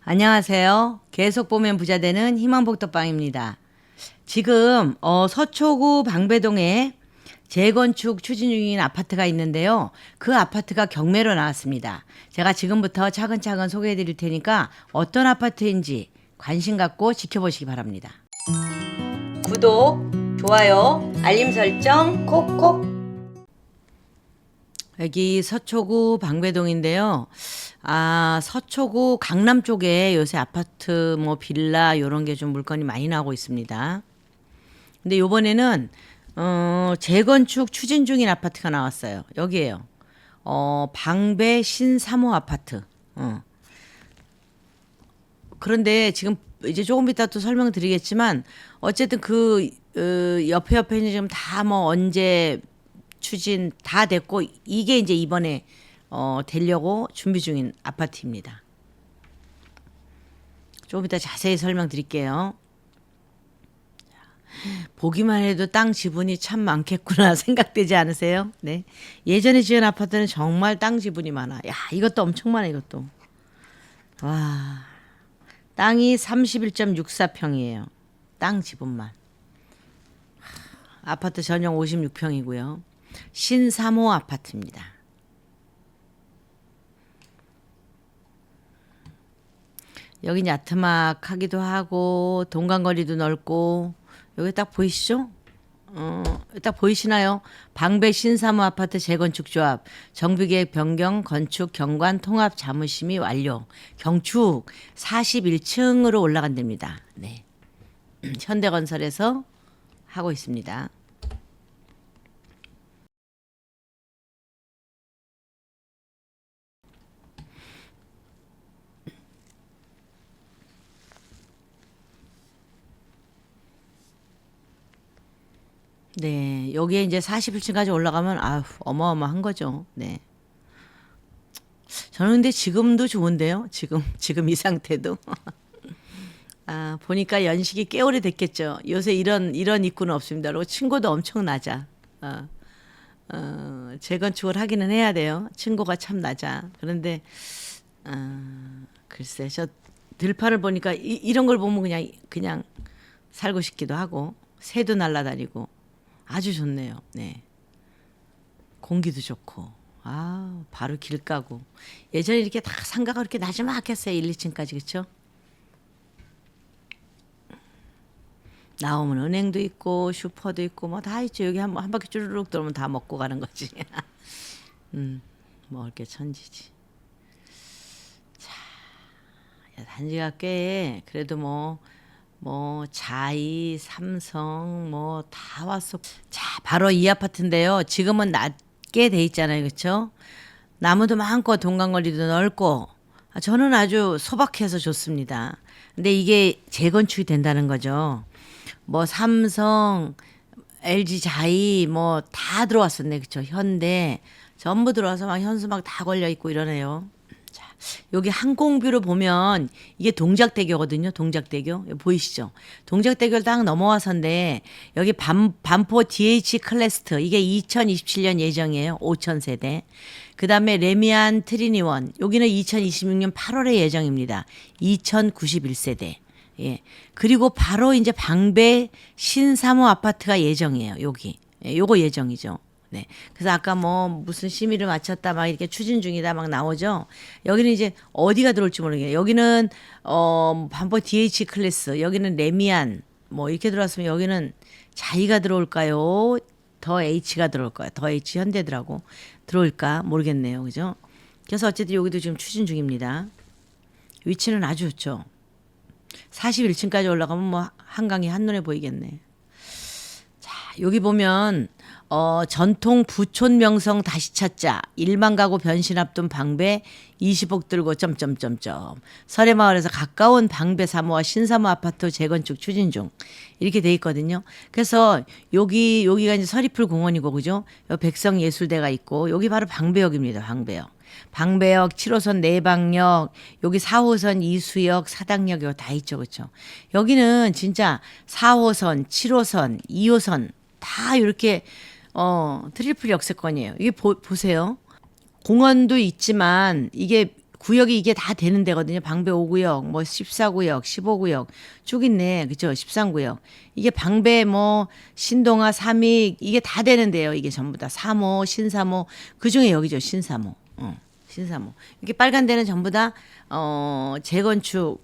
안녕하세요. 계속 보면 부자 되는 희망복덕방입니다. 지금 서초구 방배동에 재건축 추진 중인 아파트가 있는데요. 그 아파트가 경매로 나왔습니다. 제가 지금부터 차근차근 소개해 드릴 테니까 어떤 아파트인지 관심 갖고 지켜보시기 바랍니다. 구독, 좋아요, 알림 설정 콕콕. 여기 서초구 방배동인데요. 서초구 강남 쪽에 요새 아파트 뭐 빌라 요런 게 좀 물건이 많이 나오고 있습니다. 근데 요번에는 재건축 추진 중인 아파트가 나왔어요. 여기에요. 방배 신삼호 아파트. 그런데 지금 이제 조금 이따 또 설명드리겠지만 어쨌든 그 옆에 지금 다 뭐 언제 추진 다 됐고 이게 이제 이번에 되려고 준비 중인 아파트입니다. 조금 이따 자세히 설명드릴게요. 보기만 해도 땅 지분이 참 많겠구나 생각되지 않으세요? 네. 예전에 지은 아파트는 정말 땅 지분이 많아. 야, 이것도 엄청 많아, 이것도. 와. 땅이 31.64평이에요. 땅 지분만. 아파트 전용 56평이고요. 신삼호 아파트입니다. 여긴 야트막하기도 하고 동간거리도 넓고 여기 딱 보이시죠? 딱 보이시나요? 방배 신삼호 아파트 재건축 조합 정비계획 변경 건축 경관 통합 자무심의 완료 경축 41층으로 올라간답니다. 네. 현대건설에서 하고 있습니다. 네, 여기에 이제 41층까지 올라가면 어마어마한 거죠. 네. 저는 근데 지금도 좋은데요. 지금 이 상태도. 보니까 연식이 꽤 오래됐겠죠. 요새 이런 입구는 없습니다. 그리고 층고도 엄청 낮아. 재건축을 하기는 해야 돼요. 층고가 참 낮아. 그런데 글쎄 저 들판을 보니까 이런 걸 보면 그냥 살고 싶기도 하고 새도 날아다니고 아주 좋네요. 네. 공기도 좋고 바로 길 가고 예전에 이렇게 다 상가가 이렇게 나지막했어요. 1, 2층까지 그렇죠? 나오면 은행도 있고 슈퍼도 있고 뭐 다 있죠. 여기 한 바퀴 쭈르륵 돌면 다 먹고 가는 거지. 먹을 게 천지지. 자, 단지가 꽤 그래도 뭐 자이, 삼성 뭐 다 왔어. 자, 바로 이 아파트인데요. 지금은 낮게 돼 있잖아요. 그렇죠? 나무도 많고 동간거리도 넓고 저는 아주 소박해서 좋습니다. 근데 이게 재건축이 된다는 거죠. 뭐 삼성, LG 자이 뭐 다 들어왔었네. 그렇죠? 현대 전부 들어와서 막 현수 막 다 걸려 있고 이러네요. 자, 여기 항공뷰로 보면 이게 동작대교거든요. 동작대교. 여기 보이시죠? 동작대교를 딱 넘어와서인데 여기 반포 DH 클래스트 이게 2027년 예정이에요. 5천 세대. 그다음에 레미안 트리니원 여기는 2026년 8월에 예정입니다. 2091세대. 예. 그리고 바로 이제 방배 신삼호 아파트가 예정이에요. 여기. 예, 요거 예정이죠. 네. 그래서 아까 뭐 무슨 심의를 마쳤다 막 이렇게 추진 중이다 막 나오죠. 여기는 이제 어디가 들어올지 모르겠어요. 여기는 반포 DH 클래스, 여기는 레미안 뭐 이렇게 들어왔으면 여기는 자이가 들어올까요? 더 H가 들어올까요? 더 H 현대들하고 들어올까 모르겠네요. 그죠? 그래서 어쨌든 여기도 지금 추진 중입니다. 위치는 아주 좋죠. 41층까지 올라가면 뭐 한강이 한눈에 보이겠네. 자, 여기 보면 전통 부촌 명성 다시 찾자 1만 가구 변신 앞둔 방배 20억 들고 점점점점 설해마을에서 가까운 방배 사모와 신사모 아파트 재건축 추진 중 이렇게 돼 있거든요. 그래서 여기가 이제 서리풀 공원이고 그죠? 여기 백성예술대가 있고 여기 바로 방배역입니다. 방배역. 방배역 7호선 내방역 여기 4호선 이수역 사당역 이거 다 있죠. 그렇죠? 여기는 진짜 4호선 7호선 2호선 다 이렇게 트리플 역세권이에요. 이게 보세요. 공원도 있지만 이게 구역이 이게 다 되는 데거든요. 방배 5구역, 뭐 14구역, 15구역 쭉 있네. 그죠? 13구역. 이게 방배 뭐 신동아, 삼익 이게 다 되는데요. 이게 전부 다 3호, 신삼호 그중에 여기죠. 신삼호. 신삼호. 이게 빨간 데는 전부 다 재건축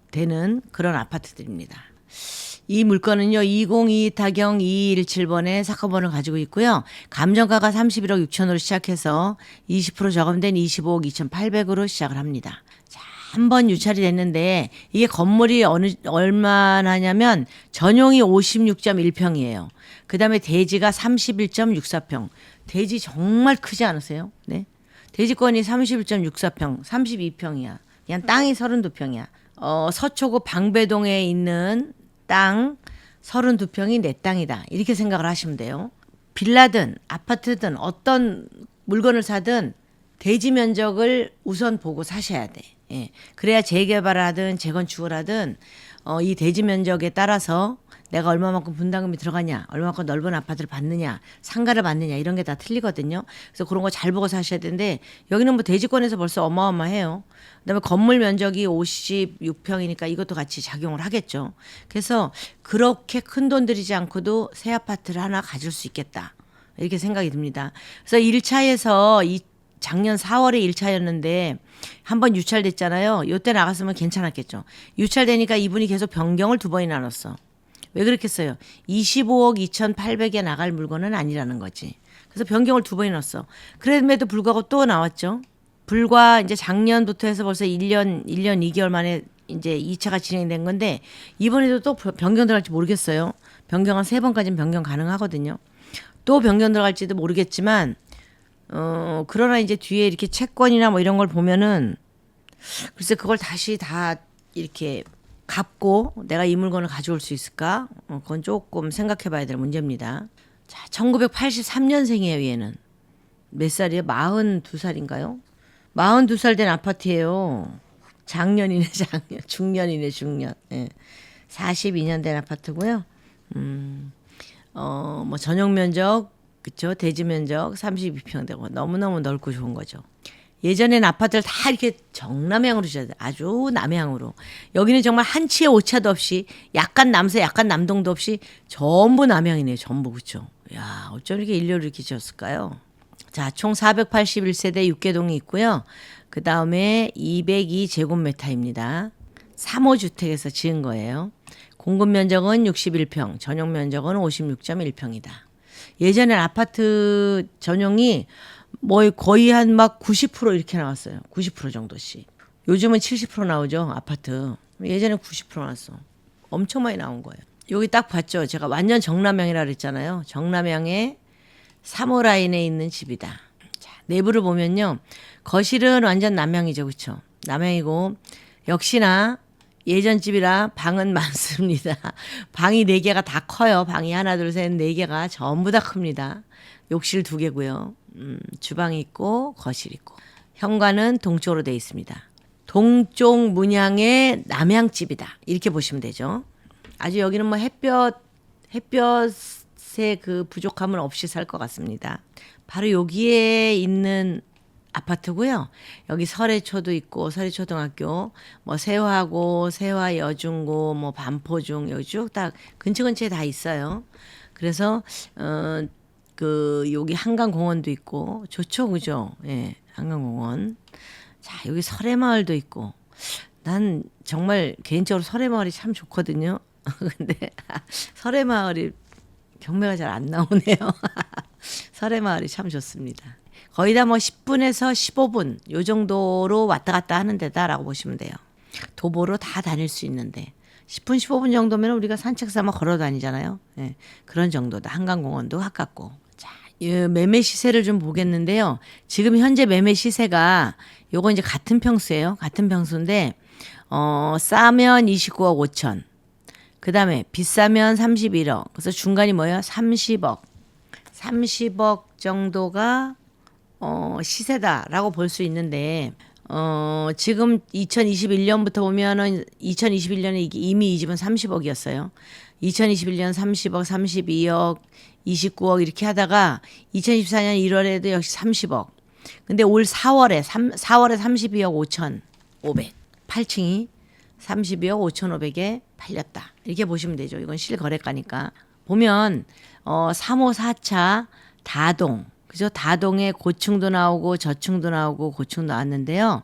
되는 그런 아파트들입니다. 이 물건은요 2022 타경 2217번의 사건번호를 가지고 있고요. 감정가가 31억 6천으로 시작해서 20% 저감된 25억 2,800으로 시작을 합니다. 자, 한 번 유찰이 됐는데 이게 건물이 얼마나냐면 전용이 56.1평이에요. 그 다음에 대지가 31.64평. 대지 정말 크지 않으세요? 네. 대지권이 31.64평, 32평이야. 그냥 땅이 32평이야. 서초구 방배동에 있는 땅 32평이 내 땅이다. 이렇게 생각을 하시면 돼요. 빌라든 아파트든 어떤 물건을 사든 대지 면적을 우선 보고 사셔야 돼. 예. 그래야 재개발하든 재건축을 하든 이 대지 면적에 따라서 내가 얼마만큼 분담금이 들어가냐, 얼마만큼 넓은 아파트를 받느냐, 상가를 받느냐 이런 게 다 틀리거든요. 그래서 그런 거 잘 보고 사셔야 되는데 여기는 뭐 대지권에서 벌써 어마어마해요. 그다음에 건물 면적이 56평이니까 이것도 같이 작용을 하겠죠. 그래서 그렇게 큰 돈 들이지 않고도 새 아파트를 하나 가질 수 있겠다. 이렇게 생각이 듭니다. 그래서 1차에서 작년 4월에 1차였는데 한번 유찰됐잖아요. 요때 나갔으면 괜찮았겠죠. 유찰되니까 이분이 계속 변경을 2번이나 나눴어. 왜 그렇겠어요? 25억 2,800에 나갈 물건은 아니라는 거지. 그래서 변경을 2번이나 넣었어. 그럼에도 불구하고 또 나왔죠. 불과 이제 작년부터 해서 벌써 1년 2개월 만에 이제 2차가 진행된 건데 이번에도 또 변경 들어갈지 모르겠어요. 변경은 3번까지는 변경 가능하거든요. 또 변경 들어갈지도 모르겠지만 그러나 이제 뒤에 이렇게 채권이나 뭐 이런 걸 보면은 글쎄 그걸 다시 다 이렇게 갚고 내가 이 물건을 가져올 수 있을까? 그건 조금 생각해 봐야 될 문제입니다. 자, 1983년생이에요, 얘는. 몇 살이에요? 42살인가요? 42살 된 아파트예요. 작년이네, 작년. 중년이네, 중년. 예. 42년 된 아파트고요. 뭐 전용 면적, 그쵸? 대지 면적 32평 되고 너무너무 넓고 좋은 거죠. 예전엔 아파트를 다 이렇게 정남향으로 지어야 돼. 아주 남향으로. 여기는 정말 한치의 오차도 없이 약간 남서 약간 남동도 없이 전부 남향이네요. 전부 그렇죠. 야, 어쩜 이렇게 일렬로 이렇게 지었을까요? 자, 총 481세대 6개동이 있고요. 그 다음에 202제곱미터입니다. 3호 주택에서 지은 거예요. 공급 면적은 61평, 전용 면적은 56.1평이다. 예전엔 아파트 전용이 뭐 거의 한 막 90% 이렇게 나왔어요. 90% 정도씩. 요즘은 70% 나오죠, 아파트. 예전에 90% 나왔어. 엄청 많이 나온 거예요. 여기 딱 봤죠. 제가 완전 정남향이라 그랬잖아요. 정남향의 3호 라인에 있는 집이다. 자, 내부를 보면요. 거실은 완전 남향이죠. 그렇죠? 남향이고 역시나 예전 집이라 방은 많습니다. 방이 4개가 다 커요. 방이 하나, 둘, 셋, 4개가 전부 다 큽니다. 욕실 2개고요. 주방이 있고 거실 있고. 현관은 동쪽으로 되어 있습니다. 동쪽 문양의 남향집이다. 이렇게 보시면 되죠. 아주 여기는 뭐 햇볕의 그 부족함은 없이 살 것 같습니다. 바로 여기에 있는 아파트고요. 여기 설해초도 있고 설해초등학교, 뭐 세화고, 세화여중고, 뭐 반포중 여기 쭉 다 근처에 다 있어요. 그래서 그 여기 한강공원도 있고 좋죠, 그죠? 예, 한강공원. 자, 여기 설해마을도 있고. 난 정말 개인적으로 설해마을이 참 좋거든요. 근데 설해마을이 경매가 잘 안 나오네요. 설해마을이 참 좋습니다. 거의 다 뭐 10분에서 15분 요 정도로 왔다 갔다 하는 데다라고 보시면 돼요. 도보로 다 다닐 수 있는데 10분 15분 정도면 우리가 산책 삼아 걸어 다니잖아요. 네, 그런 정도다. 한강공원도 가깝고. 자, 매매 시세를 좀 보겠는데요. 지금 현재 매매 시세가 요거 이제 같은 평수예요. 같은 평수인데 싸면 29억 5천. 그다음에 비싸면 31억. 그래서 중간이 뭐예요? 30억. 30억 정도가 시세다라고 볼 수 있는데 지금 2021년부터 보면은 2021년에 이미 이 집은 30억이었어요. 2021년 30억, 32억, 29억 이렇게 하다가 2024년 1월에도 역시 30억. 근데 올 4월에 32억 5,500. 8층이 32억 5,500에 팔렸다. 이렇게 보시면 되죠. 이건 실거래가니까. 보면 3호 4차 다동. 그죠? 다동에 고층도 나오고 저층도 나오고 고층도 나왔는데요.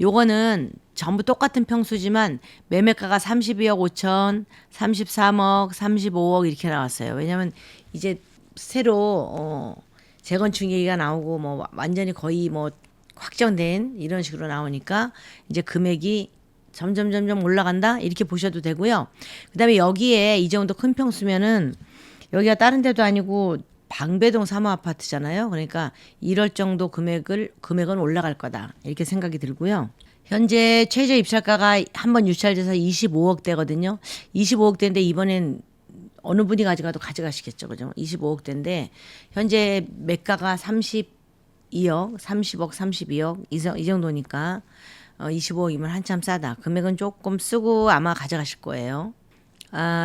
요거는 전부 똑같은 평수지만 매매가가 32억 5천, 33억, 35억 이렇게 나왔어요. 왜냐면 이제 새로 재건축 얘기가 나오고 뭐 완전히 거의 뭐 확정된 이런 식으로 나오니까 이제 금액이 점점 올라간다 이렇게 보셔도 되고요. 그다음에 여기에 이 정도 큰 평수면은 여기가 다른 데도 아니고 방배동 3호 아파트잖아요. 그러니까 이럴 정도 금액은 올라갈 거다 이렇게 생각이 들고요. 현재 최저 입찰가가 한번 유찰돼서 25억대거든요. 25억대인데 이번엔 어느 분이 가져가도 가져가시겠죠. 그죠? 25억대인데 현재 매가가 32억, 30억, 32억 이 정도니까 25억이면 한참 싸다. 금액은 조금 쓰고 아마 가져가실 거예요.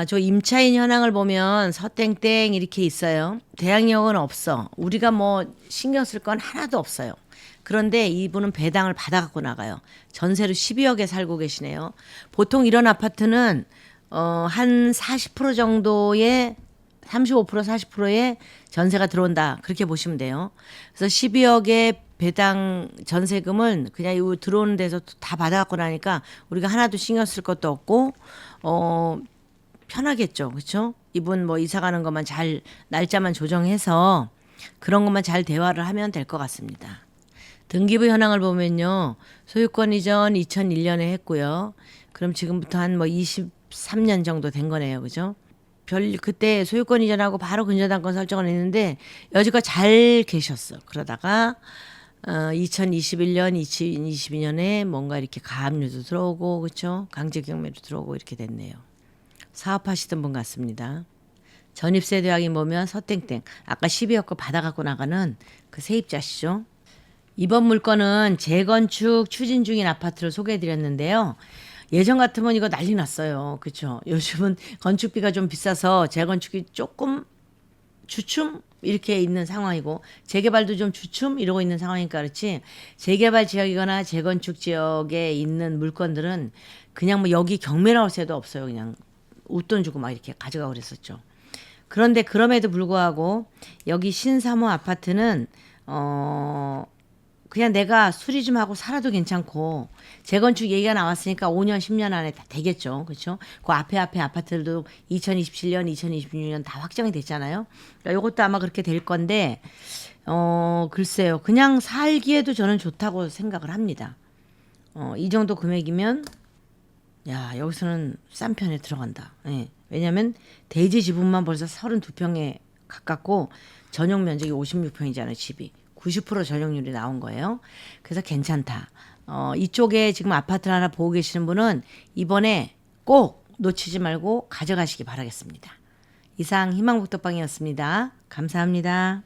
저 임차인 현황을 보면 서땡땡 이렇게 있어요. 대항력은 없어. 우리가 뭐 신경 쓸 건 하나도 없어요. 그런데 이분은 배당을 받아갖고 나가요. 전세로 12억에 살고 계시네요. 보통 이런 아파트는 한 40% 정도의 35% 40%의 전세가 들어온다. 그렇게 보시면 돼요. 그래서 12억의 배당 전세금은 그냥 이 들어오는 데서 다 받아갖고 나니까 우리가 하나도 신경 쓸 것도 없고 편하겠죠. 그렇죠? 이분 뭐 이사 가는 것만 잘 날짜만 조정해서 그런 것만 잘 대화를 하면 될 것 같습니다. 등기부 현황을 보면요. 소유권 이전 2001년에 했고요. 그럼 지금부터 한 뭐 23년 정도 된 거네요. 그죠? 그때 소유권 이전하고 바로 근저당권 설정을 했는데 여지껏 잘 계셨어. 그러다가 2021년, 2022년에 뭔가 이렇게 가압류도 들어오고 그렇죠? 강제경매도 들어오고 이렇게 됐네요. 사업하시던 분 같습니다. 전입세대 확인 보면 서땡땡. 아까 12억 거 받아갖고 나가는 그 세입자시죠. 이번 물건은 재건축 추진 중인 아파트를 소개해드렸는데요. 예전 같으면 이거 난리 났어요. 그렇죠? 요즘은 건축비가 좀 비싸서 재건축이 조금 주춤 이렇게 있는 상황이고 재개발도 좀 주춤 이러고 있는 상황이니까 그렇지 재개발 지역이거나 재건축 지역에 있는 물건들은 그냥 뭐 여기 경매 나올 새도 없어요. 그냥 웃돈 주고 막 이렇게 가져가고 그랬었죠. 그런데 그럼에도 불구하고 여기 신삼호 아파트는 그냥 내가 수리 좀 하고 살아도 괜찮고 재건축 얘기가 나왔으니까 5년 10년 안에 다 되겠죠. 그렇죠? 그 앞에 아파트들도 2027년 2026년 다 확정이 됐잖아요. 그러니까 이것도 아마 그렇게 될 건데 글쎄요. 그냥 살기에도 저는 좋다고 생각을 합니다. 이 정도 금액이면 야 여기서는 싼 편에 들어간다. 예. 왜냐하면 대지 지분만 벌써 32평에 가깝고 전용 면적이 56평이잖아요. 집이. 90% 전용률이 나온 거예요. 그래서 괜찮다. 이쪽에 지금 아파트를 하나 보고 계시는 분은 이번에 꼭 놓치지 말고 가져가시기 바라겠습니다. 이상 희망복덕방이었습니다. 감사합니다.